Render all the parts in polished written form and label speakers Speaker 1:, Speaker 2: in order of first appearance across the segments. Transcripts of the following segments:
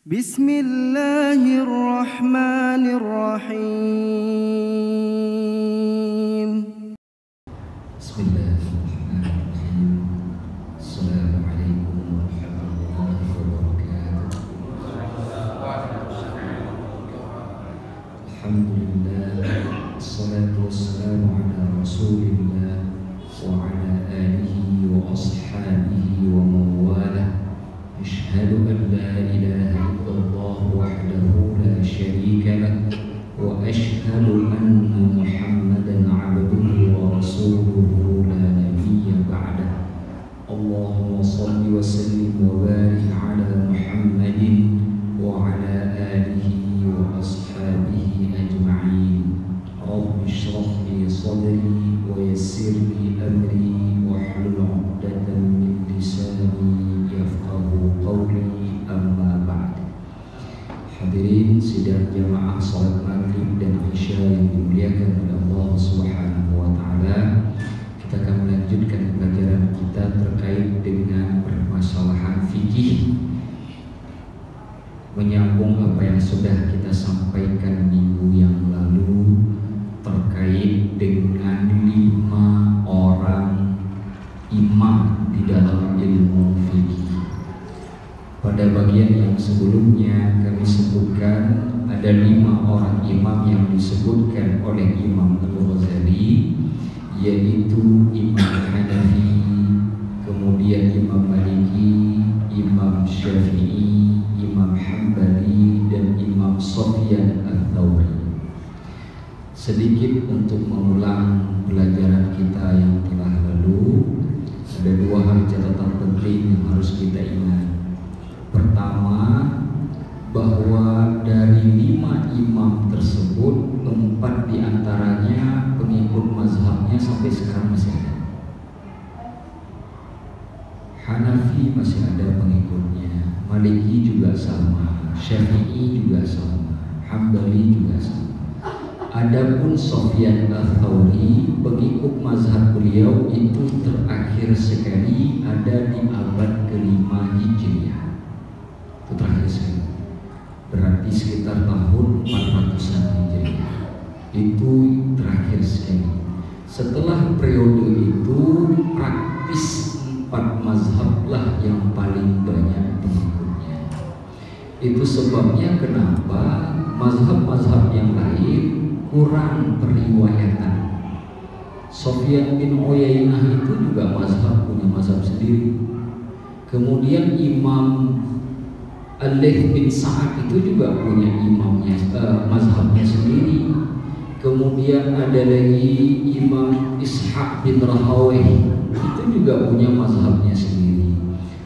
Speaker 1: Bismillahirrahmanirrahim.
Speaker 2: Bismillahirrahmanirrahim. Assalamualaikum warahmatullahi wabarakatuh. Alhamdulillah, assalatu wassalamu ala rasulillah wa ala alihi wa ashabihi wa mawalah. Ashhadu an la ilaha illallah wahdahu la syarika lah wa ashhadu anna Muhammadan abduhu wa rasuluhu la nabiyya ba'dah. Allahumma salli wa sallim wa barik ala Muhammadin wa ala alihi wa ashabihi ajma'in. Rabbi shrah li sadri wa yassir li amri wa hlul 'uqdatam min lisani yafqahu qawli, amma ba'd. Hadirin sidang jamaah salat maghrib dan isya yang dimuliakan oleh Allah Subhanahu wa taala, kita akan melanjutkan pelajaran kita terkait dengan permasalahan fikih, menyambung apa yang sudah kita sampaikan minggu yang lalu terkait dengan 5 orang imam di dalam ilmu fikih. Pada bagian yang sebelumnya kami sebutkan ada 5 orang imam yang disebutkan oleh Imam Al-Ghazali, yaitu Imam Hanafi, kemudian Imam Maliki, Imam Syafi'i, Imam Hambali, dan Imam Sufyan Ats-Tsauri. Sedikit untuk mengulang pelajaran kita yang telah lalu, ada 2 hal catatan penting yang harus kita ingat. Pertama, bahwa dari 5 imam tersebut 4 diantaranya pengikut mazhabnya sampai sekarang masih ada. Hanafi masih ada pengikutnya, Maliki juga sama, Syafi'i juga sama, Hambali juga sama. Adapun Sufyan Ats-Tsauri, pengikut mazhab beliau itu terakhir sekali ada di abad ke-5 Hijriah. Itu terakhir sekali, berarti sekitar tahun 400-an Hijriah. Itu terakhir sekali. Setelah periode itu praktis 4 mazhab lah yang paling banyak pengikutnya. Itu sebabnya kenapa mazhab-mazhab yang lain kurang periwayatan. Sufyan bin Uyainah itu juga punya mazhab sendiri. Kemudian Imam Al-Laits bin Sa'ad itu juga punya imamnya, mazhabnya sendiri. Kemudian ada lagi Imam Ishaq bin Rahawayh, itu juga punya mazhabnya sendiri.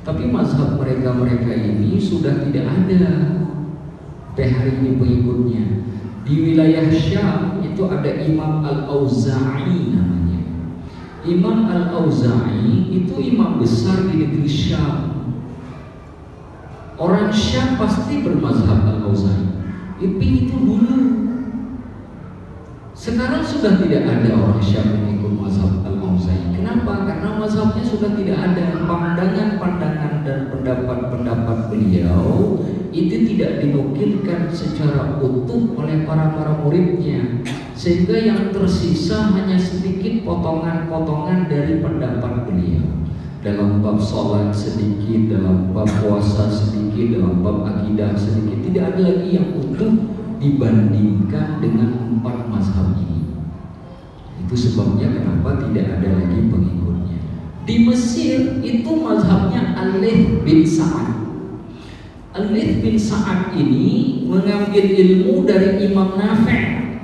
Speaker 2: Tapi mazhab mereka ini sudah tidak ada sampai hari ini pengikutnya. Di wilayah Syam itu ada Imam Al-Auza'i namanya. Imam Al-Auza'i itu imam besar di negeri Syam. Orang Syam pasti bermazhab Al-Auza'i. Tapi itu dulu. Sekarang sudah tidak ada orang Syam yang ikut mazhab Al-Auza'i. Kenapa? Karena mazhabnya sudah tidak ada. Pandangan-pandangan dan pendapat-pendapat beliau itu tidak dinukilkan secara utuh oleh para muridnya, sehingga yang tersisa hanya sedikit potongan-potongan dari pendapat beliau. Dalam bab sholat sedikit, dalam bab puasa sedikit, dalam bab akidah sedikit. Tidak ada lagi yang utuh dibandingkan dengan 4 mazhab ini. Itu sebabnya kenapa tidak ada lagi pengikutnya. Di Mesir itu mazhabnya Al-Laits bin Sa'ad. Al-Laits bin Sa'ad ini mengambil ilmu dari Imam Nafi'.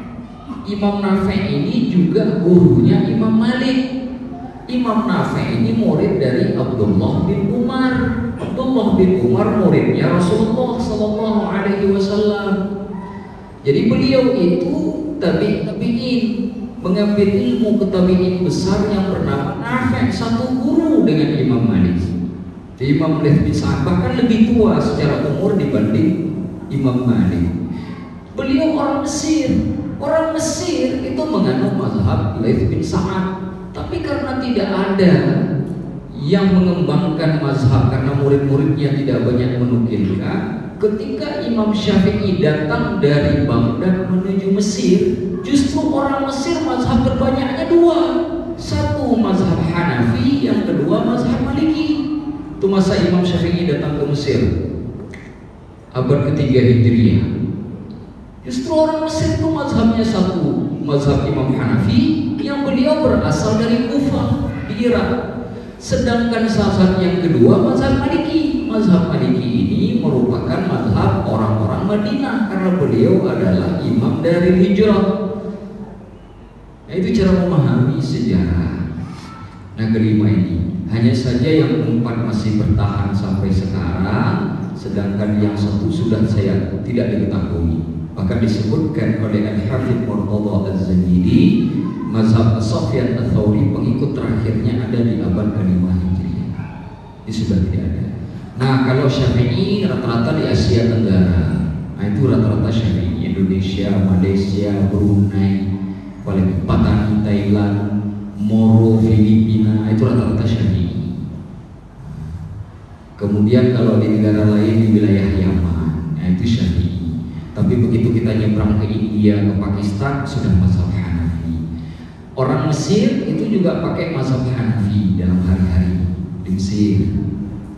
Speaker 2: Imam Nafi' ini juga gurunya Imam Malik. Imam Nafi' ini murid dari Abdullah bin Umar. Abdullah bin Umar muridnya Rasulullah sallallahu alaihi wasallam. Jadi beliau itu tabi'in, mengambil ilmu ke tabi'in besar yang bernama Nafi', satu guru dengan Imam Malik. Imam Laits bin Sa'ad bahkan lebih tua secara umur dibanding Imam Malik. Beliau orang Mesir. Orang Mesir itu menganut mazhab Laits bin Sa'ad. Tapi karena tidak ada yang mengembangkan mazhab karena murid-muridnya tidak banyak menukilkan. Ketika Imam Syafi'i datang dari Baghdad menuju Mesir, justru orang Mesir mazhab terbanyaknya dua. Satu mazhab Hanafi, yang kedua mazhab Maliki. Itu masa Imam Syafi'i datang ke Mesir abad ketiga Hijriah. Justru orang Mesir itu mazhabnya satu, mazhab Imam Hanafi, yang beliau berasal dari Kufah di Irak. Sedangkan mazhab yang kedua mazhab Maliki. Mazhab Maliki ini merupakan mazhab orang-orang Madinah karena beliau adalah imam dari hijrah. Nah, itu cara memahami sejarah negeri ini. Hanya saja yang empat masih bertahan sampai sekarang, sedangkan yang satu sudah saya tidak diketahui. Bahkan disebutkan oleh Al-Hafidz Murtadha Az-Zabidi, mazhab Sufyan Ats-Tsauri pengikut terakhirnya ada di abad ke-5 Hijriah. Ini sudah tidak ada. Nah, kalau Syafi'i rata-rata di Asia Tenggara. Nah, itu rata-rata Syafi'i. Indonesia, Malaysia, Brunei, apalagi Patani, Thailand, Moro, Filipina, itu rata-rata Syafi'i. Kemudian kalau di negara lain di wilayah Yaman, nah itu Syafi'i. Tapi begitu kita nyebrang ke India, ke Pakistan, sudah mazhab Hanafi. Orang Mesir itu juga pakai mazhab Hanafi dalam hari-hari di Mesir.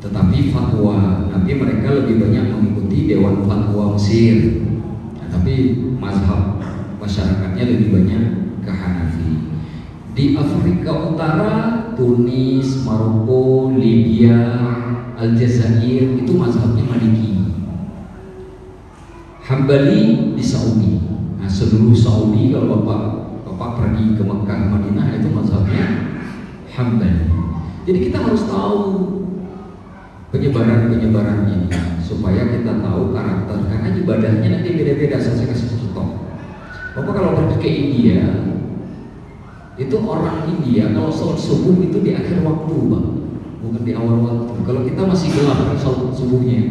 Speaker 2: Tetapi fatwa, tapi mereka lebih banyak mengikuti Dewan Fatwa Mesir. Nah, tapi mazhab masyarakatnya lebih banyak ke Hanafi. Di Afrika Utara, Tunis, Maroko, Libya, Aljazair, itu mazhabnya Maliki. Hambali di Saudi. Nah, seluruh Saudi kalau bapak pergi ke Mekah, Madinah, itu mazhabnya Hambali. Jadi kita harus tahu penyebaran ini supaya kita tahu karakter, karena ibadahnya nanti beda-beda. Saya kasih contoh. Bapak kalau pergi ke India, itu orang India kalau sholat subuh itu di akhir waktu, Bang, bukan di awal waktu. Kalau kita masih gelap kan sholat subuhnya,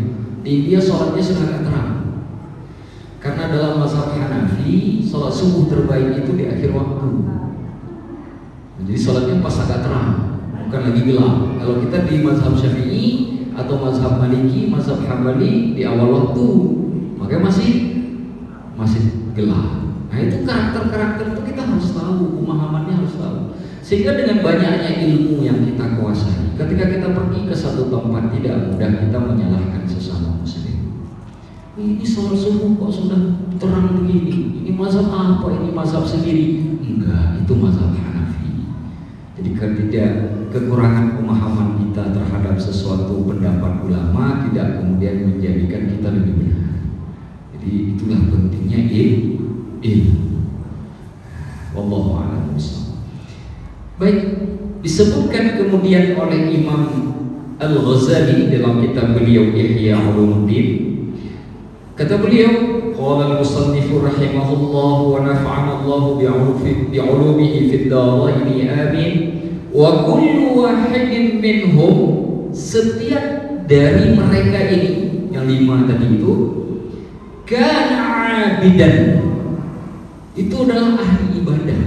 Speaker 2: di India sholatnya sudah agak terang. Karena dalam mazhab Hanafi, sholat subuh terbaik itu di akhir waktu. Jadi sholatnya pas agak terang, bukan lagi gelap. Kalau kita di mazhab Syafi'i atau mazhab Maliki, mazhab Hambali di awal waktu, makanya masih gelap. Nah, itu karakter-karakter itu kita harus tahu, pemahamannya harus tahu. Sehingga dengan banyaknya ilmu yang kita kuasai, ketika kita pergi ke satu tempat, tidak mudah kita menyalahkan sesama muslim. Ini sholat subuh kok sudah terang begini, ini mazhab apa, ini mazhab sendiri. Enggak, itu mazhab Hanafi. Jadi ketika kekurangan pemahaman kita terhadap sesuatu pendapat ulama tidak kemudian menjadikan kita lebih benar. Jadi itulah pentingnya ilmu. Wallahu a'lam bishawab. Baik, disebutkan kemudian oleh Imam Al-Ghazali dalam kitab beliau Ihya Ulumuddin. Kata beliau, qala al-musannif rahimahullah wa nafa'ana Allah bi'ulumihi fid dharain amin. Wa kullu wahidin minhum, setiap dari mereka ini yang 5 tadi itu, kana 'abidan, itu adalah ahli ibadah.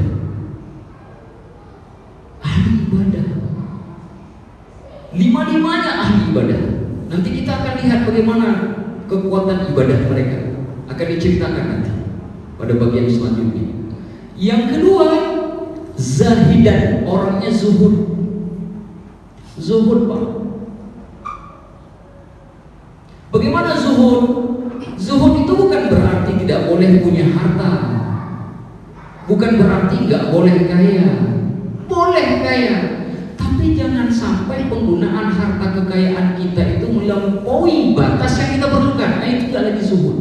Speaker 2: Ahli ibadah. 5-5-nya ahli ibadah. Nanti kita akan lihat bagaimana kekuatan ibadah mereka, akan diceritakan nanti pada bagian selanjutnya. Yang kedua, zahidan, orangnya zuhud. Zuhud, Pak. Bagaimana zuhud? Zuhud itu bukan berarti tidak boleh punya harta, bukan berarti nggak boleh kaya. Boleh kaya, tapi jangan sampai penggunaan harta kekayaan kita itu melampaui batas yang kita perlukan. Nah, itu tidak lagi zuhud.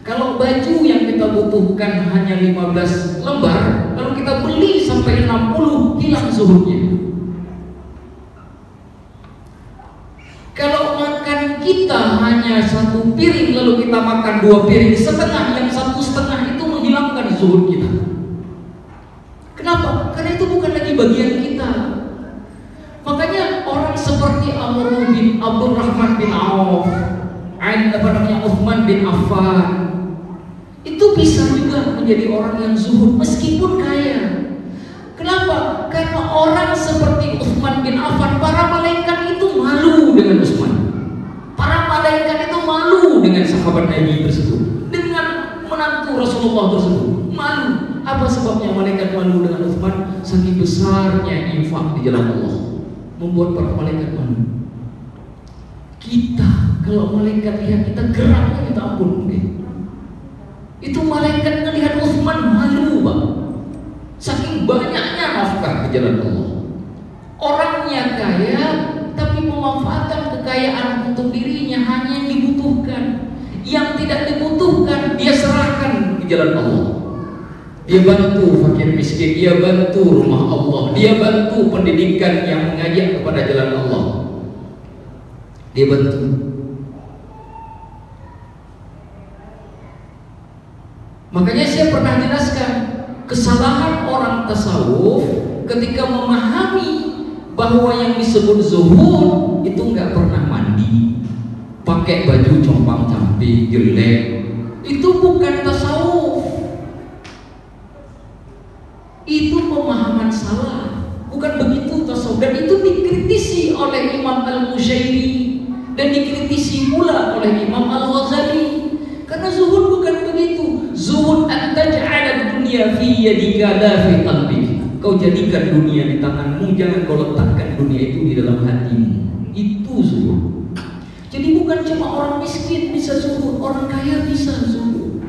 Speaker 2: Kalau baju yang kita butuhkan hanya 15 lembar, kalau kita beli sampai 60, hilang zuhudnya. Kalau makan kita hanya 1 piring, lalu kita makan 2 piring setengah, yang 1,5 itu menghilangkan zuhud kita. Kenapa? Karena itu bukan lagi bagian kita. Makanya orang seperti Amr bin Abdurrahman bin Auf, Uthman bin Affan, itu bisa juga menjadi orang yang zuhud meskipun kaya. Kenapa? Karena orang seperti Uthman bin Affan, para malaikat itu malu dengan sahabat Nabi tersebut, dengan menantu Rasulullah tersebut. Malu. Apa sebabnya malaikat malu dengan Utsman? Saking besarnya infak di jalan Allah membuat para malaikat malu. Kita, kalau malaikat lihat kita geraknya kita ampun mungkin. Itu malaikat melihat Utsman malu, Pak. Saking banyaknya nafkah di jalan Allah. Orangnya kaya, tapi memanfaatkan kekayaan untuk dirinya hanya yang dibutuhkan. Yang tidak dibutuhkan dia serahkan di jalan Allah. Dia bantu fakir miskin, dia bantu rumah Allah, dia bantu pendidikan yang mengajak kepada jalan Allah. Dia bantu. Makanya saya pernah jelaskan kesalahan orang tasawuf ketika memahami bahwa yang disebut zuhud itu nggak pernah mandi, pakai baju compang-camping jelek, itu bukan tasawuf. Itu pemahaman salah, bukan begitu tasawuf. Dan itu dikritisi oleh Imam Al-Musyairi dan dikritisi pula oleh Imam Al-Ghazali. Karena zuhud bukan begitu. Zuhud an taj'ala dunya fi yadika la fi qalbik. Kau jadikan dunia di tanganmu, jangan kau letakkan dunia itu di dalam hatimu. Itu zuhud. Jadi bukan cuma orang miskin bisa zuhud, orang kaya bisa zuhud.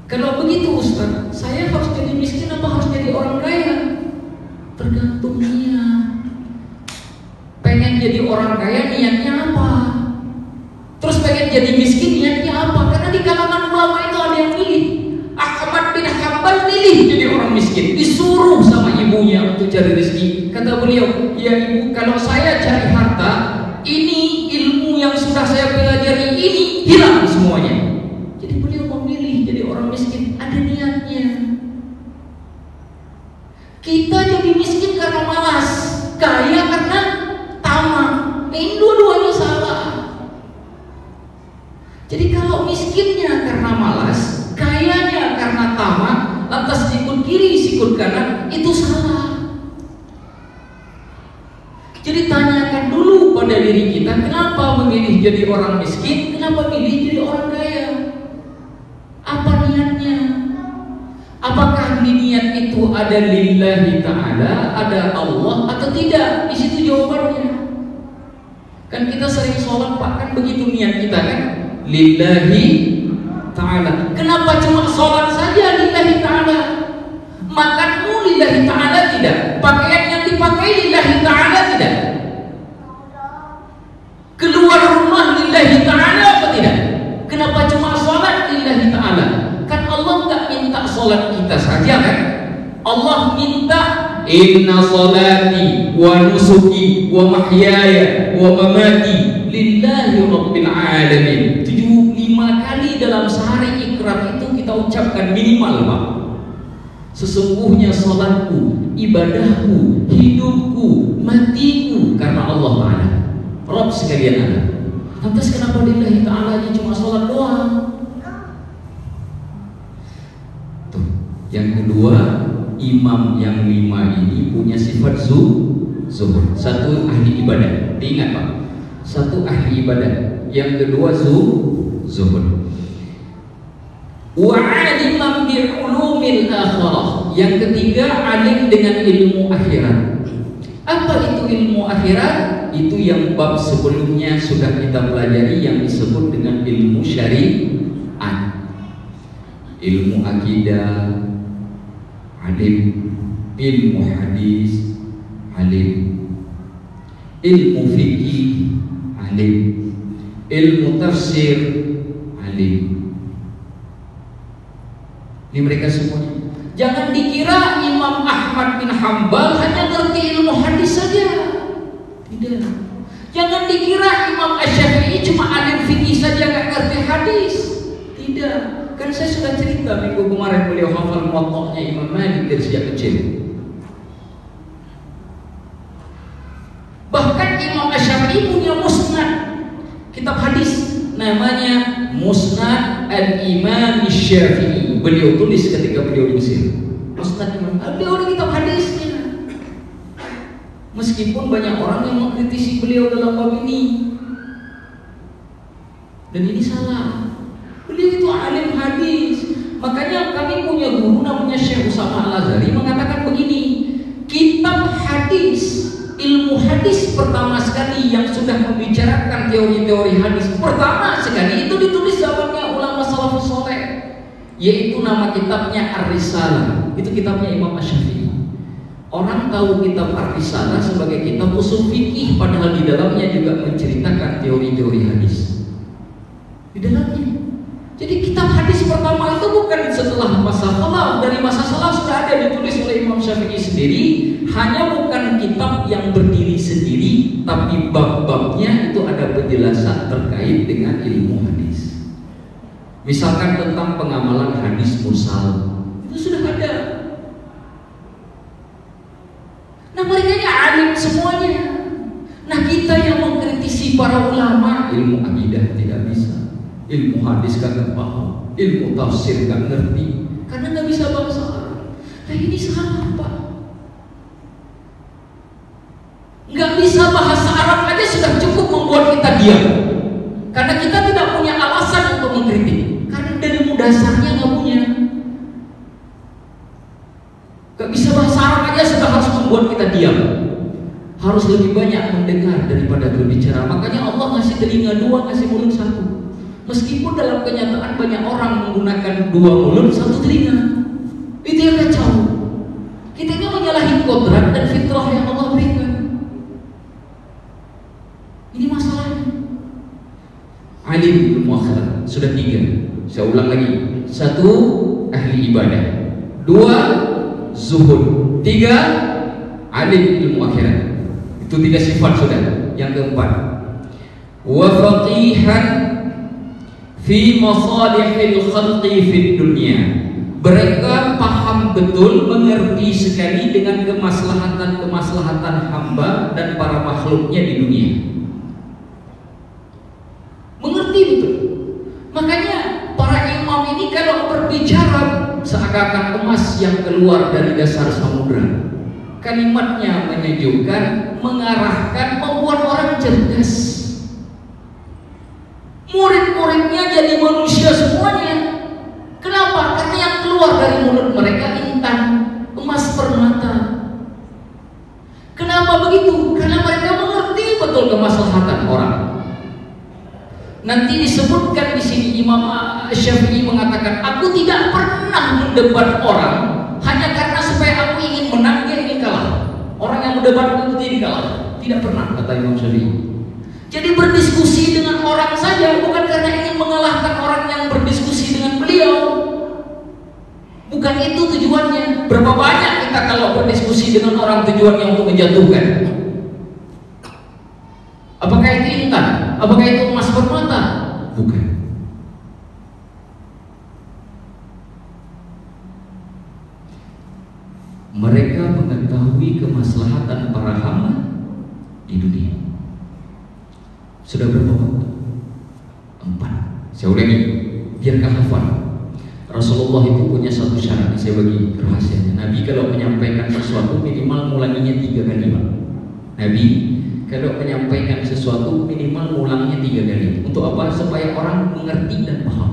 Speaker 2: Kalau begitu Ustaz, saya harus jadi miskin apa harus jadi orang kaya? Tergantung niat. Pengen jadi orang kaya niatnya apa? Terus pengen jadi miskin niatnya apa? Karena di kalangan ulama itu ada yang milih. Ahmad bin Hanbal milih jadi orang miskin, disuruh sama ibunya untuk cari rezeki. Kata beliau, ya ibu, kalau saya cari harta, ini ilmu yang sudah saya pelajari ini hilang semuanya. Jadi beliau memilih jadi orang miskin, ada niatnya. Kita jadi miskin karena malas, kaya karena tamak. Ini dua-duanya salah. Jadi kalau miskinnya karena malas, kayanya karena tamak, lantas sikut kiri, sikut kanan, itu salah. Jadi tanyakan dulu pada diri kita, kenapa memilih jadi orang miskin, kenapa milih jadi orang kaya? Apa niatnya? Apakah niat itu ada lillahi ta'ala, ada Allah atau tidak? Di situ jawabannya. Kan kita sering sholat, Pak, kan begitu niat kita kan? Lillahi ta'ala. Kenapa cuma sholat saja lillahi ta'ala? Makanmu lillahi ta'ala tidak? Pakaian yang dipakai lillahi ta'ala tidak? Keluar rumah lillahi ta'ala apa tidak? Kenapa cuma sholat lillahi ta'ala? Kan Allah nggak minta sholat kita saja kan? Allah minta inna sholati wa nusuki wa mahyaya wa mamati lillahi rabbil alamin. 5 kali dalam sehari ikrar itu kita ucapkan minimal, Pak. Sesungguhnya sholatku, ibadahku, hidupku, matiku karena Allah Ta'ala. Rabb sekalian ada. Lantas kenapa lillahi ta'ala cuma sholat doang? Tuh. Yang kedua, imam yang 5 ini punya sifat zuhud. Satu, ahli ibadah. Diingat, Pak. Satu, ahli ibadah. Yang kedua, zuhud. Wa aliman bi ulumil akhirah. Yang ketiga, alim dengan ilmu akhirat. Apa itu ilmu akhirat? Itu yang bab sebelumnya sudah kita pelajari, yang disebut dengan ilmu syariat. Ilmu akidah, alim. Ilmu hadis, alim. Ilmu fikih, alim. Ilmu tafsir, alim. Ini mereka semuanya. Jangan dikira Imam Ahmad bin Hanbal hanya ngerti ilmu hadis saja. Tidak. Jangan dikira Imam Asy-Syafi'i cuma alim fikih saja nggak ngerti hadis. Tidak. Kan saya sudah cerita minggu kemarin beliau hafal muwatta'nya Imam Malik dari sejak kecil. Bahkan Imam Asy-Syafi'i punya musnad, kitab hadis, namanya Musnad Al-Imam Asy-Syafi'i. Beliau tulis ketika beliau di Mesir. Musnad Imam, beliau ada kitab hadisnya. meskipun banyak orang yang mengkritisi beliau dalam bab ini, dan ini salah. Beliau itu alim hadis. Makanya kami punya guru namanya Syekh Usama Al-Azhari mengatakan begini, kitab hadis, ilmu hadis pertama sekali yang sudah membicarakan teori-teori hadis pertama sekali itu ditulis zamannya ulama salafus saleh, yaitu nama kitabnya Ar-Risalah. Itu kitabnya Imam Asy-Syafi'i. Orang tahu kitab Ar-Risalah sebagai kitab usul fikih, padahal di dalamnya juga menceritakan teori-teori hadis di dalamnya. Jadi kitab hadis pertama itu bukan setelah masa salaf, dari masa salaf sudah ada, ditulis oleh Imam Syafi'i sendiri. Hanya bukan kitab yang berdiri sendiri, tapi bab-babnya itu ada penjelasan terkait dengan ilmu hadis. Misalkan tentang pengamalan hadis mursal, itu sudah ada. Nah, mereka ini alim semuanya. Nah, kita yang mengkritisi para ulama, ilmu akidah tidak bisa, ilmu hadis kagak paham, ilmu tafsir gak ngerti, karena gak bisa bahasa Arab. Nah, ini salah, Pak. Gak bisa bahasa Arab aja sudah cukup membuat kita diam, karena kita tidak punya alasan untuk mengkritik, karena dari dasarnya gak punya. Gak bisa bahasa Arab aja sudah harus membuat kita diam. Harus lebih banyak mendengar daripada berbicara. Makanya Allah ngasih telinga dua, ngasih mulut satu. Meskipun dalam kenyataan banyak orang menggunakan dua mulut, satu telinga. Itu yang kacau. Kita ini menyalahi kodrat dan fitrah yang Allah berikan. Ini masalahnya. Alim ilmu akhirat sudah 3. Saya ulang lagi. 1, ahli ibadah. 2, zuhud. 3, alim ilmu akhirat. Itu 3 sifat sudah. Yang keempat, wa faqihan fi masalihil khalqi fid dunya. Mereka paham betul, mengerti sekali dengan kemaslahatan hamba dan para makhluknya di dunia. Mengerti betul. Makanya para imam ini kalau berbicara seakan-akan emas yang keluar dari dasar samudra. Kalimatnya menyejukkan, mengarahkan, membuat orang cerdas. Murid-muridnya jadi manusia semuanya. Kenapa? Karena yang keluar dari mulut mereka intan, emas permata. Kenapa begitu? Karena mereka mengerti betul kemaslahatan orang. Nanti disebutkan di sini Imam Syafi'i mengatakan, aku tidak pernah mendebat orang hanya karena supaya aku ingin menang, dia ingin kalah. Orang yang mendebat itu tidak kalah. Tidak pernah, kata Imam Syafi'i. Jadi berdiskusi dengan orang saja bukan karena ingin mengalahkan orang yang berdiskusi dengan beliau. Bukan itu tujuannya. Berapa banyak kita kalau berdiskusi dengan orang tujuannya untuk menjatuhkan? Apakah itu intan? Apakah itu emas permata? Bukan. Mereka mengetahui kemaslahatan para hamba di dunia. Sudah berapa waktu? 4. Saya ulangi, biar hafal. Rasulullah itu punya satu syarat, saya bagi rahasianya. Nabi kalau menyampaikan sesuatu minimal mulainya 3 kali. Nabi kalau menyampaikan sesuatu minimal mulangnya 3 kali. Untuk apa? Supaya orang mengerti dan paham.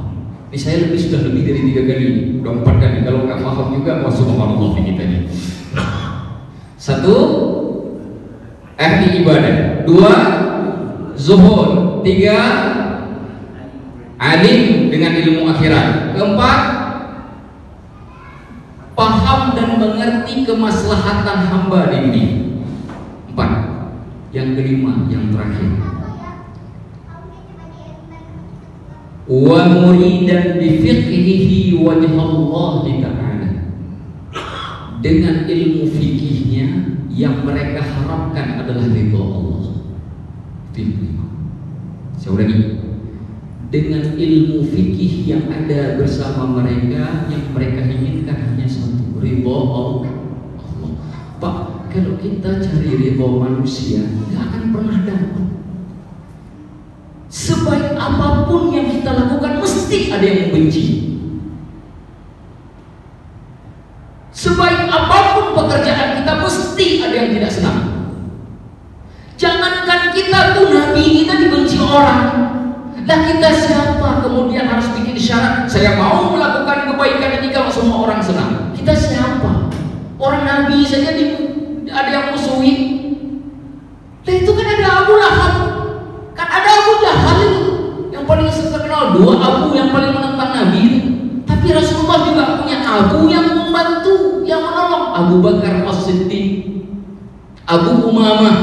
Speaker 2: Ini saya sudah lebih dari 3 kali, udah 4 kali. Kalau nggak paham juga, subhanallah kita ini. 1, ahli ibadah. 2, zuhud. 3, alim dengan ilmu akhirat. 4, paham dan mengerti kemaslahatan hamba di dunia. 4. Yang kelima, yang terakhir, wa muridan bi fiqhihi wajh Allah ta'ala, dengan ilmu fikihnya yang mereka harapkan adalah ridha Allah. Saya ulangi, dengan ilmu fikih yang ada bersama mereka, yang mereka inginkan hanya satu, ridha Allah. Pak, kalau kita cari ridha manusia nggak akan pernah dapat. Sebaik apapun yang kita lakukan mesti ada yang membenci. Sebaik apapun pekerjaan kita mesti ada yang tidak senang. Teman kita tuh nabi kita dibenci orang. Lah kita siapa kemudian harus bikin syarat saya mau melakukan kebaikan ini kalau semua orang senang? Kita siapa? Orang nabi saja ada yang musuhi. Lah itu kan ada Abu Lahab, kan ada Abu Jahal itu yang paling terkenal, dua Abu yang paling menentang Nabi itu. Tapi Rasulullah juga punya Abu yang membantu, yang menolong. Abu Bakar As-Siddiq, Abu Umamah,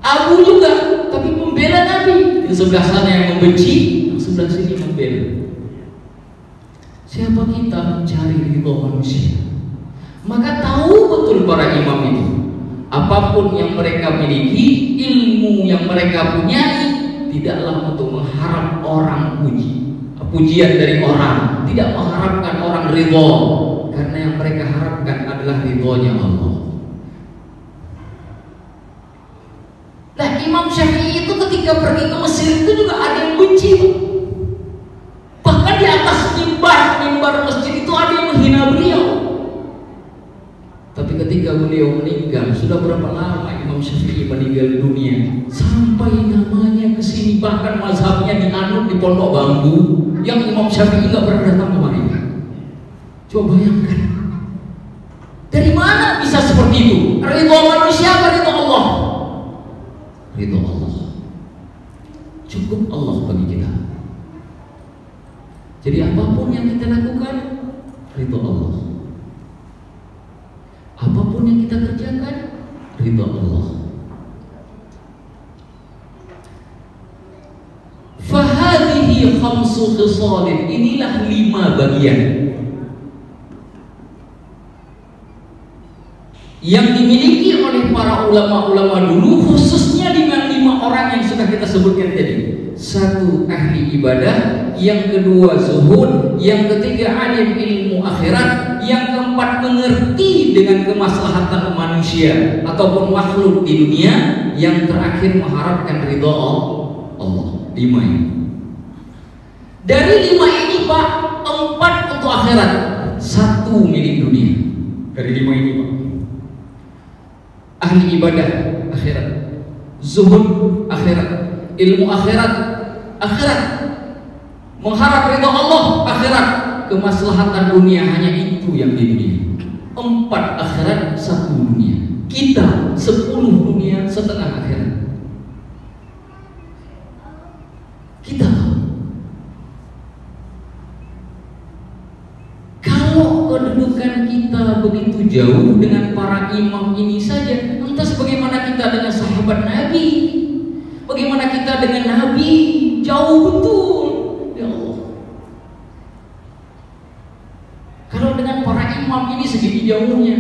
Speaker 2: Abu juga, tapi membela Nabi. Yang sebelah sana yang membenci, yang sebelah sini membela. Siapa kita mencari ridho manusia? Maka tahu betul para imam itu, apapun yang mereka miliki, ilmu yang mereka punyai, tidaklah untuk mengharap orang pujian dari orang, tidak mengharapkan orang ridho, karena yang mereka harapkan adalah ridhonya Allah. Nah, Imam Syafi'i itu ketika pergi ke Mesir itu juga ada yang benci, bahkan di atas mimbar masjid itu ada yang menghina beliau. Tapi ketika beliau meninggal, sudah berapa lama Imam Syafi'i meninggal dunia, sampai namanya kesini, bahkan mazhabnya dianut di Pondok Bambu, yang Imam Syafi'i nggak pernah datang kemari. Coba bayangkan, dari mana bisa seperti itu? Ridho manusia apa ridho Allah? Ridho Allah. Cukup Allah bagi kita. Jadi apapun yang kita lakukan, ridho Allah. Apapun yang kita kerjakan, ridho Allah. Fahadihi khamsu khisalin, inilah 5 bagian yang dimiliki oleh para ulama-ulama dulu, khususnya dengan 5 orang yang sudah kita sebutkan tadi. 1, ahli ibadah, yang kedua zuhud, yang ketiga alim ilmu akhirat, yang keempat mengerti dengan kemaslahatan manusia ataupun makhluk di dunia, yang terakhir mengharapkan ridho Allah. 5 ini. Dari 5 ini Pak, 4 untuk akhirat, 1 milik dunia. Dari 5 ini Pak, ahli ibadah akhirat, zuhud akhirat, ilmu akhirat akhirat, mengharap ridho Allah akhirat, kemaslahatan dunia hanya itu yang di dunia. 4 akhirat, 1 dunia. Kita 10 dunia, setengah akhirat. Kita kalau kedudukan kita begitu jauh dengan para imam ini saja, lantas bagaimana kita dengan sahabat Nabi? Bagaimana kita dengan Nabi? Jauh betul, ya Allah. Kalau dengan para imam ini segini jauhnya.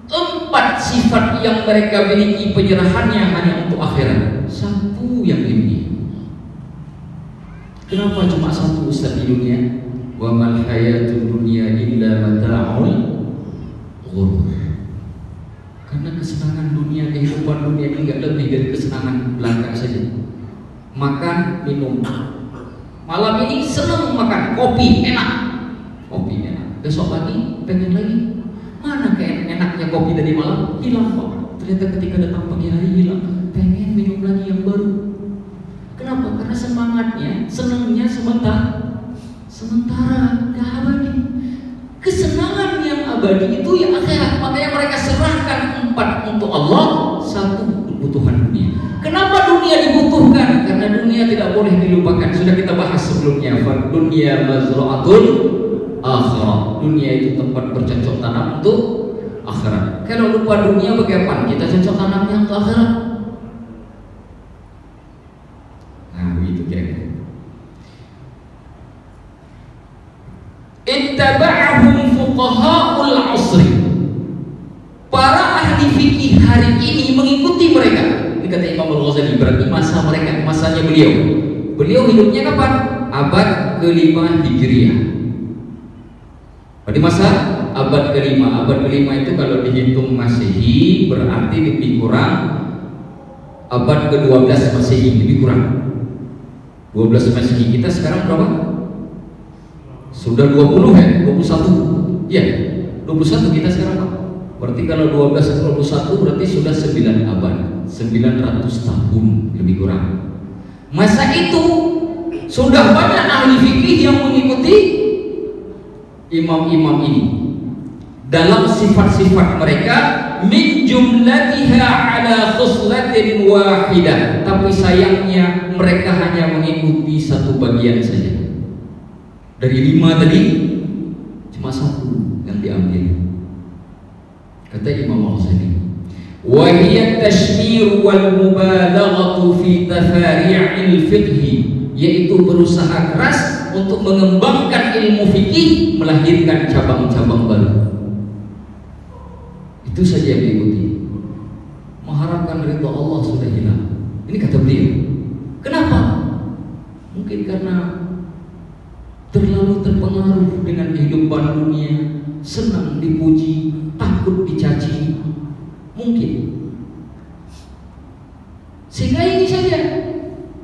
Speaker 2: 4 sifat yang mereka miliki, penyerahannya hanya untuk akhirat, 1 yang ini. Kenapa cuma 1 Ustaz di dunia? Wa mal hayatud dunya illa mata'ul ghurur. Karena kesenangan dunia, kehidupan dunia ini enggak lebih dari kesenangan belaka saja. Makan, minum. Malam ini senang makan kopi, enak. Kopi enak. Besok pagi pengen lagi. Mana enaknya kopi dari malam? Hilang kok. Ternyata ketika datang pagi hari hilang. Pengen minum lagi yang baru. Kenapa? Karena semangatnya, senangnya sementara, gak abadi. Kesenangan yang abadi itu ya akhirat. Makanya mereka serahkan 4 untuk Allah, 1 kebutuhan dunia. Kenapa dunia dibutuhkan? Karena dunia tidak boleh dilupakan. Sudah kita bahas sebelumnya. Dunia mazra'atul akhirat. Dunia itu tempat bercocok tanam untuk akhirat. Kalau lupa dunia bagaimana? Kita cocok tanamnya untuk akhirat. Begitu kira-kira. Ittaba'ahum fuqaha'ul 'asri. Para ahli fikih hari ini mengikuti mereka. Ini kata Imam Al-Ghazali, berarti masa mereka, masanya beliau. Beliau hidupnya kapan? Abad ke-5 Hijriah. Berarti masa abad ke-5. Abad ke-5 itu kalau dihitung Masehi berarti lebih kurang abad ke-12 Masehi, lebih kurang. 12 Masehi, kita sekarang berapa? Sudah 20 ya? 21 ya? 21 kita sekarang Pak. Berarti kalau 12 ke 21 berarti sudah 9 abad. 900 tahun lebih kurang. Masa itu sudah banyak ahli fikih yang mengikuti imam-imam ini dalam sifat-sifat mereka, min jumlatiha ala khuslatin wahidah. Tapi sayangnya mereka hanya mengikuti satu bagian saja. Dari 5 tadi cuma 1 yang diambil. Kata Imam Al-Ghazali, wa hiya tashmir wal mubalaghatu fi tafari'il fiqh, yaitu berusaha keras untuk mengembangkan ilmu fikih, melahirkan cabang-cabang baru. Itu saja yang diikuti. Mengharapkan ridha Allah sudah hilang. Ini kata beliau. Kenapa? Mungkin karena terlalu terpengaruh dengan kehidupan dunia, senang dipuji, takut dicaci. Mungkin. Sehingga ini saja.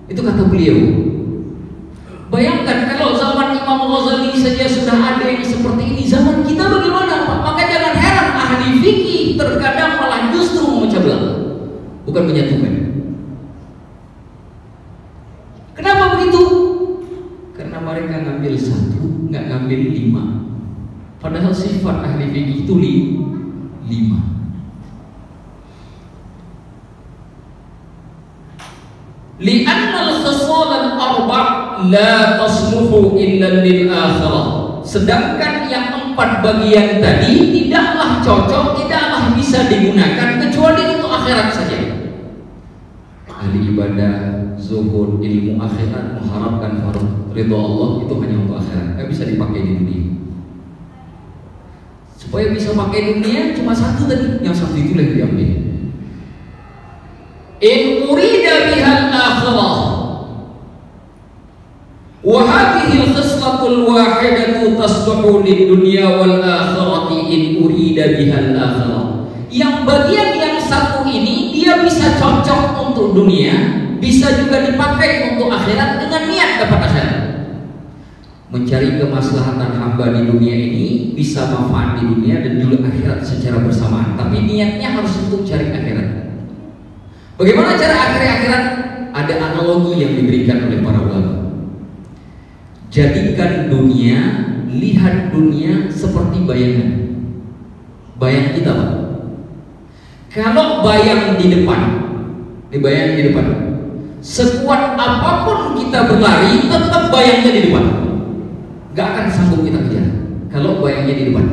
Speaker 2: Itu kata beliau. Bayangkan kalau zaman Imam Ghazali saja sudah ada yang seperti ini, zaman kita bagaimana Pak? Maka jangan heran ahli fikih terkadang malah justru memecah belah, bukan menyatukan. Kenapa begitu? Karena mereka ngambil 1, nggak ngambil 5. Padahal sifat ahli fikih itu 5. Li'anna al-khisal al-arba' la tasluhu illa lil akhirah. Sedangkan yang 4 bagian tadi tidaklah cocok, tidaklah bisa digunakan kecuali untuk akhirat saja. Ahli ibadah, zuhud, ilmu akhirat, mengharapkan ridha Allah, itu hanya untuk akhirat, nggak bisa dipakai di dunia. Supaya bisa pakai dunia cuma 1 tadi, yang 1 itu yang diambil. In urida bihal akhirah wa hadhihi al-khislatul wahidatu tasluhu lid-dunya wal akhirati in urida bihal akhirah. Yang bagian yang 1 ini dia bisa cocok untuk dunia, bisa juga dipakai untuk akhirat dengan niat dapat akhirat. Mencari kemaslahatan hamba di dunia ini, bisa manfaat di dunia dan juga akhirat secara bersamaan. Tapi niatnya harus untuk cari akhirat. Bagaimana cara akhirat? Ada analogi yang diberikan oleh para ulama. Jadikan dunia, lihat dunia seperti bayangan. Bayang kita Pak. Kalau bayang di depan, dibayang di depan, sekuat apapun kita berlari, tetap bayangnya di depan. Gak akan sanggup kita kejar kalau bayangnya di depan.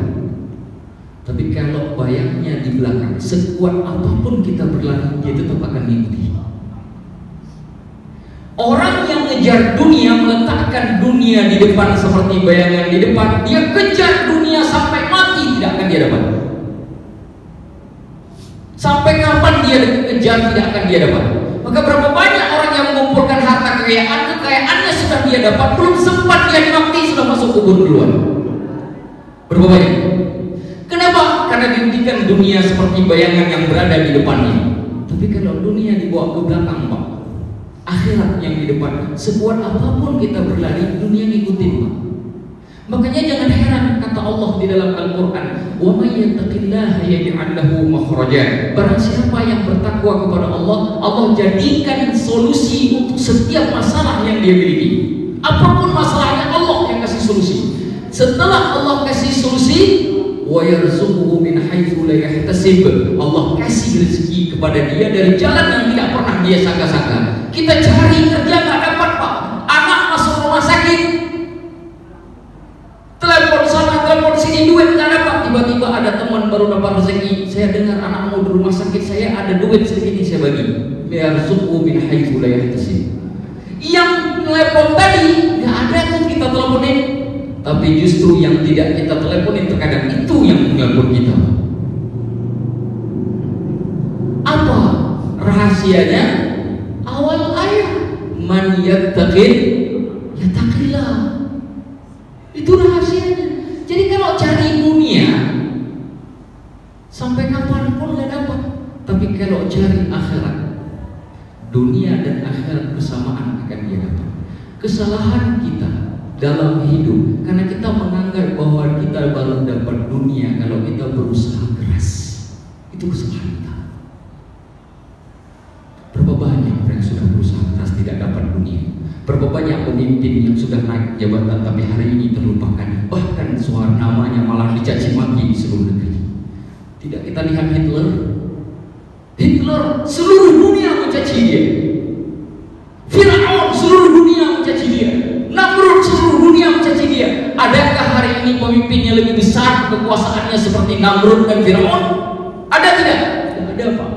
Speaker 2: Tapi kalau bayangnya di belakang, sekuat apapun kita berlari, dia tetap akan mengikuti. Orang yang ngejar dunia, meletakkan dunia di depan seperti bayangan di depan, dia kejar dunia sampai mati, tidak akan dia dapat. Sampai kapan dia kejar, tidak akan dia dapat. Maka berapa banyak orang yang mengumpulkan harta kekayaan, kekayaannya sudah dia dapat, belum sempat dia mati, sudah masuk kubur duluan. Berapa banyak? Kenapa? Karena dihentikan dunia seperti bayangan yang berada di depannya. Tapi kalau dunia dibawa ke belakang Pak, akhirat yang di depan, sekuat apapun kita berlari, dunia ngikutin Pak. Makanya jangan heran kata Allah di dalam Al-Quran, wa may yattaqillaha yaj'al lahu makhraja. Barang siapa yang bertakwa kepada Allah, Allah jadikan solusi untuk setiap masalah yang dia miliki. Apapun masalahnya, Allah yang kasih solusi. Setelah Allah kasih solusi, wa yarzuquhu min haitsu la yahtasib. Allah kasih rezeki kepada dia dari jalan yang tidak pernah dia sangka-sangka. Kita cari kerja nggak dapat Pak. Anak masuk rumah sakit, telepon sana telepon sini, duit nggak dapat. Tiba-tiba ada teman baru dapat rezeki. Saya dengar anakmu di rumah sakit, saya ada duit segini, saya bagi. Yarzuquhu min haitsu la yahtasib. Yang telepon tadi nggak ada tuh kita teleponin. Tapi justru yang tidak kita teleponin terkadang itu yang menelpon kita. Apa rahasianya? Awal ayat, man yattaqin yattaqillah. Itu rahasianya. Jadi kalau cari dunia sampai kapanpun nggak dapat. Tapi kalau cari akhirat, dunia dan akhirat bersamaan akan dia dapat. Kesalahan kita dalam hidup karena kita menganggap bahwa kita baru dapat dunia kalau kita berusaha keras. Itu kesalahan kita. dunia. Berapa banyak pemimpin yang sudah naik jabatan tapi hari ini terlupakan, bahkan suara namanya malah dicaci maki di seluruh negeri. Tidak kita lihat Hitler? Hitler seluruh dunia mencaci dia. Firaun seluruh dunia mencaci dia. Namrud seluruh dunia mencaci dia. Adakah hari ini pemimpinnya lebih besar kekuasaannya seperti Namrud dan Firaun? Ada tidak? Tidak ada, Pak.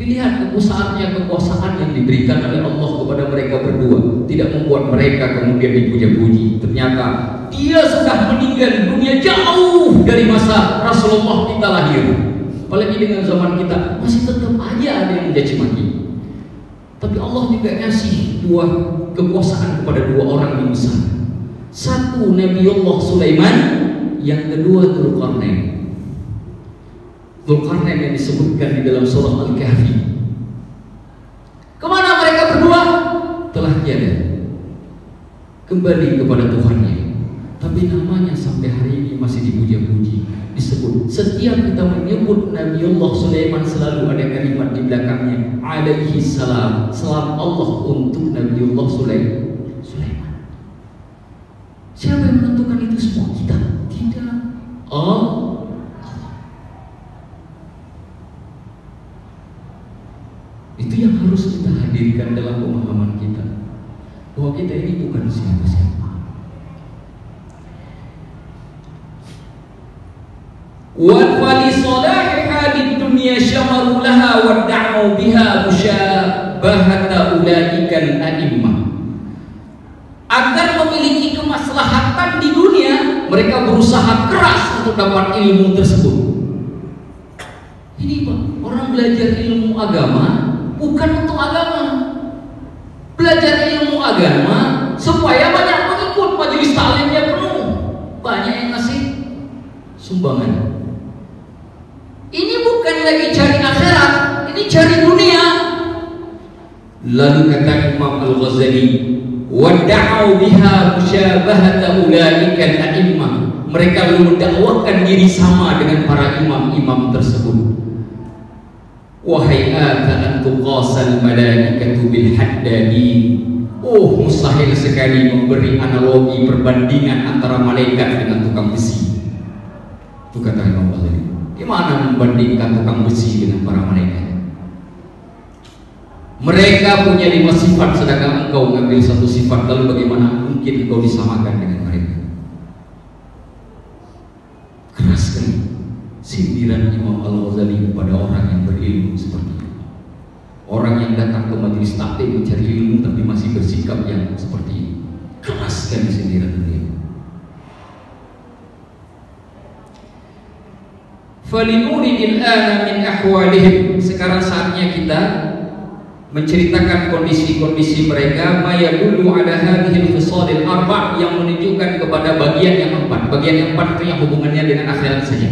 Speaker 2: Lihat kekuasaan yang diberikan oleh Allah kepada mereka berdua tidak membuat mereka kemudian dipuja-puji. Ternyata dia sudah meninggal dunia jauh dari masa Rasulullah kita lahir. Apalagi dengan zaman kita masih tetap aja ada yang mencaci maki. Tapi Allah juga ngasih dua kekuasaan kepada dua orang yang besar. Satu Nabiullah Sulaiman, yang kedua Dzulqarnain. Dzulqarnain yang disebutkan di dalam surah Al-Kahfi. Kemana mereka berdua? Telah tiada, kembali kepada Tuhannya. Tapi namanya sampai hari ini masih dipuja-puji, disebut. Setiap kita menyebut Nabiullah Sulaiman selalu ada kalimat di belakangnya, alaihi salam, salam Allah untuk Nabiullah Sulaiman. Siapa yang menentukan itu semua? Kita? Tidak. Allah. Itu yang harus kita hadirkan dalam pemahaman kita, bahwa kita ini bukan siapa-siapa. Wa fali salahiha di dunya syamaru laha wa da'u biha musyabahata ulaikal a'immah. Agar memiliki kemaslahatan di dunia, mereka berusaha keras untuk dapat ilmu tersebut. Ini Pak, orang belajar ilmu agama bukan untuk agama. Belajar ilmu agama supaya banyak pengikut, majelis taklimnya penuh, banyak yang ngasih sumbangan. Ini bukan lagi cari akhirat, ini cari dunia. Lalu kata Imam Al-Ghazali, wadda'u biha musyabahata ulaikal a'immah. Mereka lalu mendakwakan diri sama dengan para imam-imam tersebut. Wahai an tuqasal malaikatu bil haddadi. Oh, mustahil sekali memberi analogi perbandingan antara malaikat dengan tukang besi. Itu kata Imam Ghazali. Gimana membandingkan tukang besi dengan para malaikat? Mereka punya 5 sifat, sedangkan engkau mengambil 1 sifat. Lalu bagaimana mungkin engkau disamakan dengan mereka? Keras sekali sindiran Imam Al-Ghazali kepada orang yang berilmu seperti itu. Orang yang datang ke majelis taklim mencari ilmu tapi masih bersikap yang seperti ini. Keras sekali sindiran beliau. Falinuridil ana min ahwalihim. Sekarang saatnya kita menceritakan kondisi-kondisi mereka, mayadullu ala hadhil khisalil arba', yang menunjukkan kepada bagian yang 4. Bagian yang 4 itu yang hubungannya dengan akhirat saja.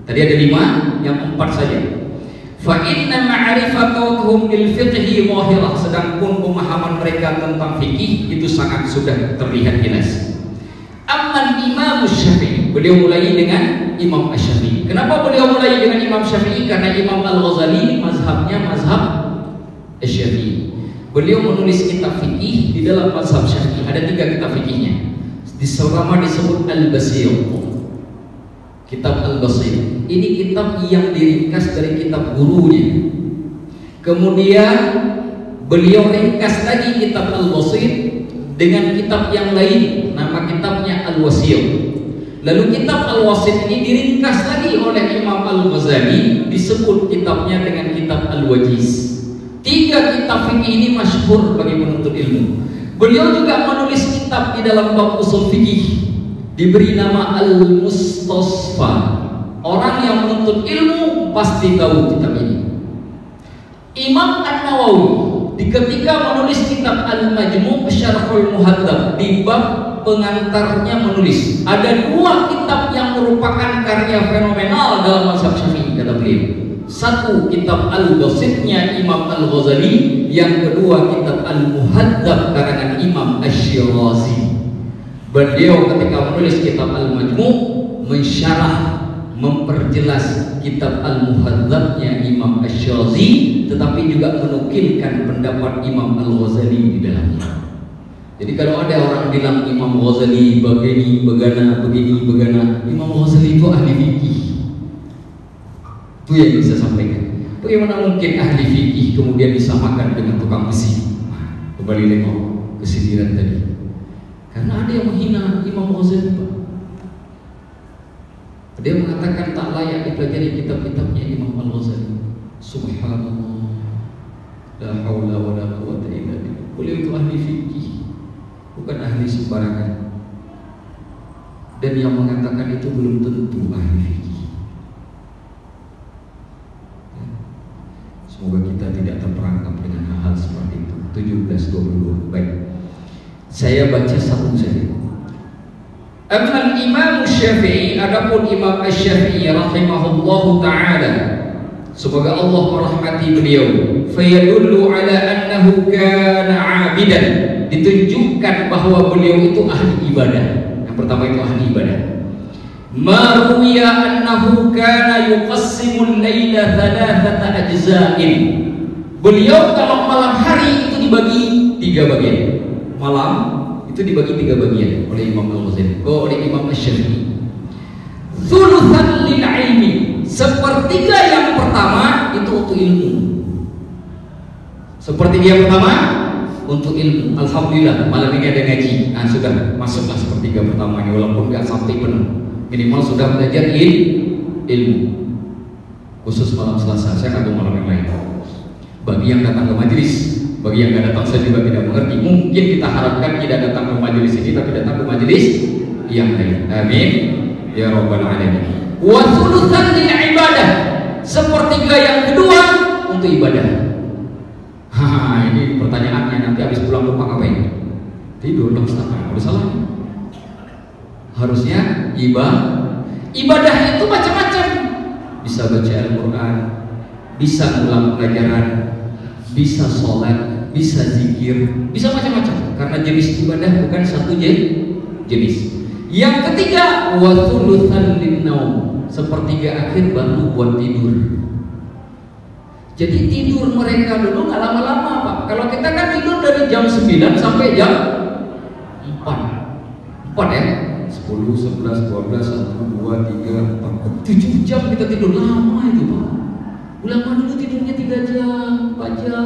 Speaker 2: Tadi ada 5, yang 4 saja. Fa inna ma'rifatuhum bil fiqhi zahirah, sedangkan pemahaman mereka tentang fikih itu sangat sudah terlihat jelas. Amman Imam Syafi'i, beliau mulai dengan Imam Syafi'i. Kenapa beliau mulai dengan Imam Syafi'i? Karena Imam Al-Ghazali mazhabnya mazhab Syafi'i. Beliau menulis kitab fikih di dalam mazhab Syafi'i. Ada 3 kitab fikihnya. Pertama disebut Al-Basir. Kitab Al-Basir. Ini kitab yang diringkas dari kitab gurunya. Kemudian beliau ringkas lagi kitab Al-Basir dengan kitab yang lain, nama kitabnya Al-Wasil. Lalu kitab Al-Wasil ini diringkas lagi oleh Imam Al-Ghazali, disebut kitabnya dengan kitab Al-Wajiz. 3 kitab fikih ini masyhur bagi penuntut ilmu. Beliau juga menulis kitab di dalam bab usul fikih, diberi nama Al-Mustasfa. Orang yang menuntut ilmu pasti tahu kitab ini. Imam An-Nawawi ketika menulis kitab Al-Majmu' Syarhul Muhadzab, di bab pengantarnya menulis ada 2 kitab yang merupakan karya fenomenal dalam mazhab Syafi'i, kata beliau. 1 kitab Al-Basitnya Imam Al-Ghazali, yang kedua kitab Al-Muhadzab karangan Imam Asy-Syirazi. Beliau ketika menulis kitab Al-Majmu' mensyarah memperjelas kitab Al-Muhadzabnya Imam Asy-Syafi'i, tetapi juga menukilkan pendapat Imam Al-Ghazali di dalamnya. Jadi kalau ada orang bilang Imam Ghazali begini, begana, Imam Ghazali itu ahli fikih. Itu yang bisa sampaikan. Bagaimana mungkin ahli fikih kemudian disamakan dengan tukang besi? Kembali lagi kesindiran tadi. Karena ada yang menghina Imam Ghazali, Pak. Ada yang mengatakan tak layak dipelajari kitab-kitabnya Imam Al-Ghazali. Subhanallah, la haula wa la quwwata illa billah. Beliau itu ahli fikih, bukan ahli sembarangan. Dan yang mengatakan itu belum tentu ahli fikih. Semoga kita tidak terperangkap dengan hal-hal seperti itu. 17:22. Baik, saya baca satu saja. Amal Imam Syafi'i, adapun Imam Asy-Syafi'i rahimahullahu taala, semoga Allah merahmati beliau, fayadullu ala annahu kana 'abidan, ditunjukkan bahwa beliau itu ahli ibadah. Yang pertama itu ahli ibadah. Ma ruwiya annahu kana yuqassimul laila thalathata ajza'in. Beliau kalau malam hari itu dibagi 3 bagian. Malam itu dibagi 3 bagian oleh Imam Al-Ghazali, oleh Imam Asy-Syafi'i. Thulutsan lil ilmi, sepertiga yang pertama itu untuk ilmu. Sepertiga yang pertama untuk ilmu. Alhamdulillah malam ini ada ngaji. Nah, sudah masuklah sepertiga pertama ini, walaupun nggak sampai penuh, minimal sudah belajar ilmu. Khusus malam Selasa, saya nggak tahu malam yang lain. Bagi yang datang ke majelis, bagi yang nggak datang saya juga tidak mengerti. Mungkin kita harapkan tidak datang ke majelis ini, tapi datang ke majelis yang lain. Amin ya rabbal alamin. Wa thulutsan lil ibadah, sepertiga yang kedua untuk ibadah. Ini pertanyaannya, nanti habis pulang rumah ngapain? Tidur dong, setengah. Udah salah. Harusnya ibadah itu macam-macam. Bisa baca Al-Quran, bisa ulang pelajaran, bisa sholat, bisa zikir, bisa macam-macam. Karena jenis ibadah bukan satu jenis. Yang ketiga, wa thulutsan lin-naum, sepertiga akhir baru buat tidur. Jadi tidur mereka dulu nggak lama-lama, Pak. Kalau kita kan tidur dari jam 9 sampai jam 4 ya, 10, 11, 12, 1, 2, 3, 4, 7 jam kita tidur. Lama itu, Pak. Ulama dulu tidurnya 3 jam, 4 jam.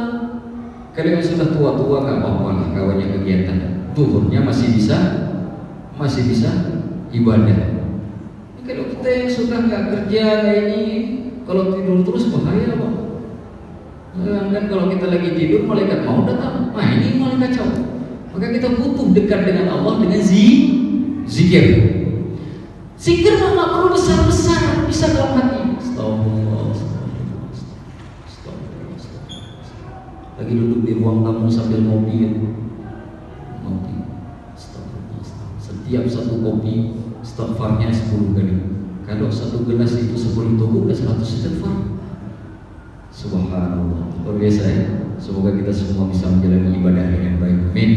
Speaker 2: Kalau yang sudah tua-tua nggak apa-apa lah, kawannya kegiatan. Tuhurnya masih bisa ibadah. Ini kalau kita yang sudah nggak kerja kayak ini, kalau tidur terus bahaya, Pak. Kan kalau kita lagi tidur, malaikat mau datang. Nah, ini malah kacau. Maka kita butuh dekat dengan Allah dengan zikir. Zikir nggak perlu besar-besar, bisa dalam hati. Astagfirullah. Lagi duduk di ruang tamu sambil ngopi. Setiap satu kopi istighfarnya 10 kali. Kalau satu gelas itu 10 toko, udah 100 istighfar. Subhanallah, luar biasa ya. Semoga kita semua bisa menjalani ibadah dengan baik. Amin.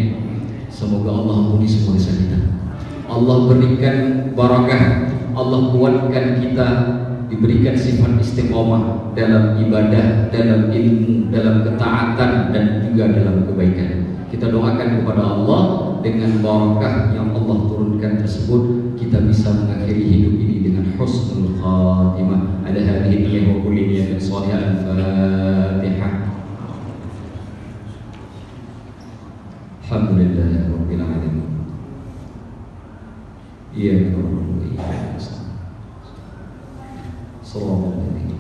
Speaker 2: Semoga Allah ampuni semua dosa kita. Allah berikan barakah, Allah kuatkan kita, diberikan sifat istiqomah dalam ibadah, dalam ilmu, dalam ketaatan, dan juga dalam kebaikan. Kita doakan kepada Allah dengan barakah yang Allah turunkan tersebut, kita bisa mengakhiri hidup ini dengan husnul khatimah. Ada hadhihi niyyah wa kulli niyyatin shalihah. Al-Fatihah. Alhamdulillah rabbil alamin. Iyyaka na'budu wa iyyaka nasta'in. Shalllallahu alaihi.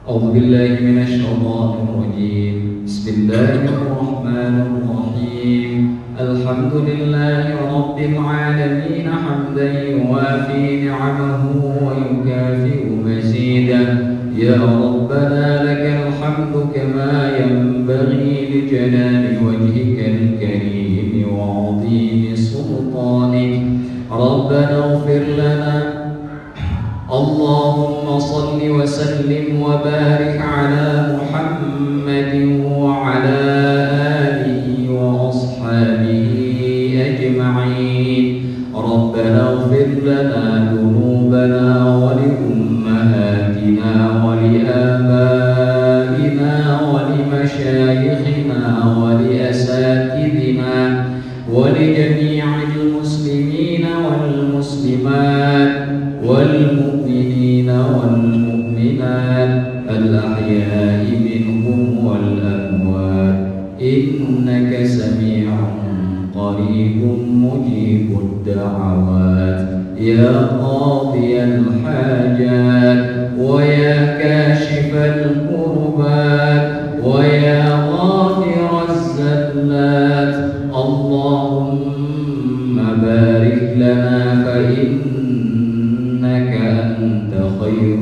Speaker 2: A'udzu billahi minasy syaithanir rajim. Bismillahir rahmanir rahim. Alhamdulillahi rabbil alamin hamdan yuwafi ni'amahu wa yukafi'u mazidah. Ya Rabbana lakal hamdu kama yanbaghi li jalali wajhikal karim wa 'azimi sultanik. Rabbana ighfir lana. Allahumma salli wa sallim wa barik ala Muhammadin wa ala alihi wa ashabihi ajma'in. Rabbana لمشايخنا ولأساتذنا ولجميع المسلمين والمسلمات والمؤمنين والمؤمنات الأحياء منهم والأموات إنك سميع قريب مجيب الدعوات يا قاضي الحاجات ويا كاشف الكربات ويا غافر الزلات اللهم بارك لنا فإنك أنت خير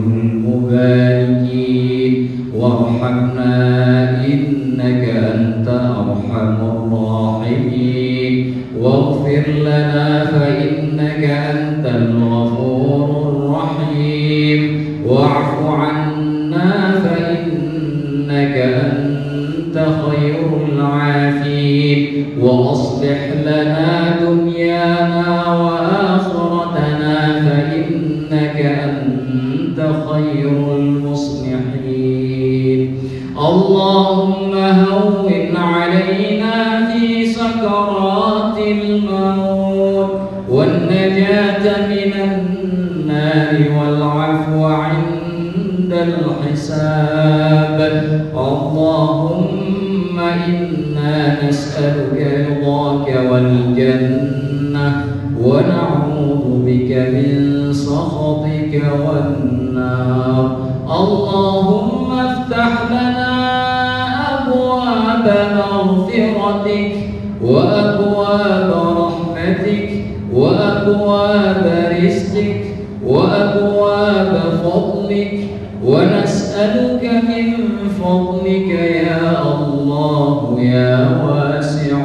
Speaker 2: المباركين وارحمنا إنك أنت أرحم الراحمين واغفر لنا فإنك أنت الغفور الرحيم واعف عنا فإنك أنت خير العافين وأصلح لنا دنيانا وآخرتنا فإنك أنت خير المصلحين اللهم هون علينا في سكرات الموت والنجاة من النار والعفو عند الحساب اللهم إنا نسألك رضاك والجنة ونعوذ بك من سخطك والنار اللهم افتح لنا أبواب مغفرتك وأبواب رحمتك وأبواب رزقك وأبواب فضلك ونسألك من فضلك يا الله يا واسع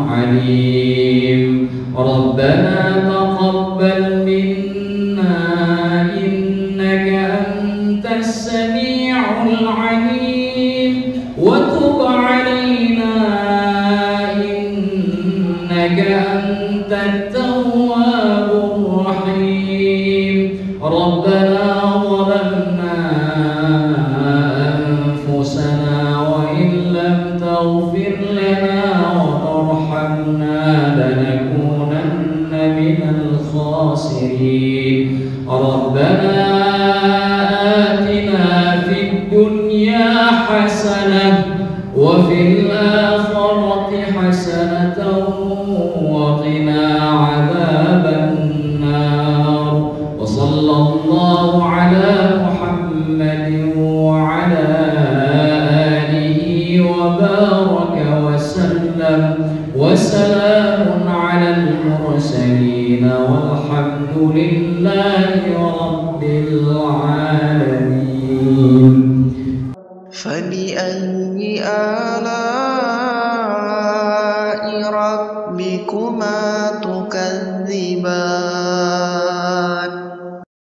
Speaker 2: عليم ربنا تقبل منا إنك أنت السميع العليم وتب علينا إنك أنت التواب الرحيم ربنا ظلمنا أنفسنا وإن لم تغفر لنا وترحمنا لنكونن من الخاسرين ربنا آتنا في الدنيا حسنة وفي الآخرة حسنة وقنا عذاب النار وصلى الله على محمد وعلى آله وبارك وسلم وسلام على المرسلين والحمد لله رب العالمين.
Speaker 3: فبأي آلاء ربكما تكذبان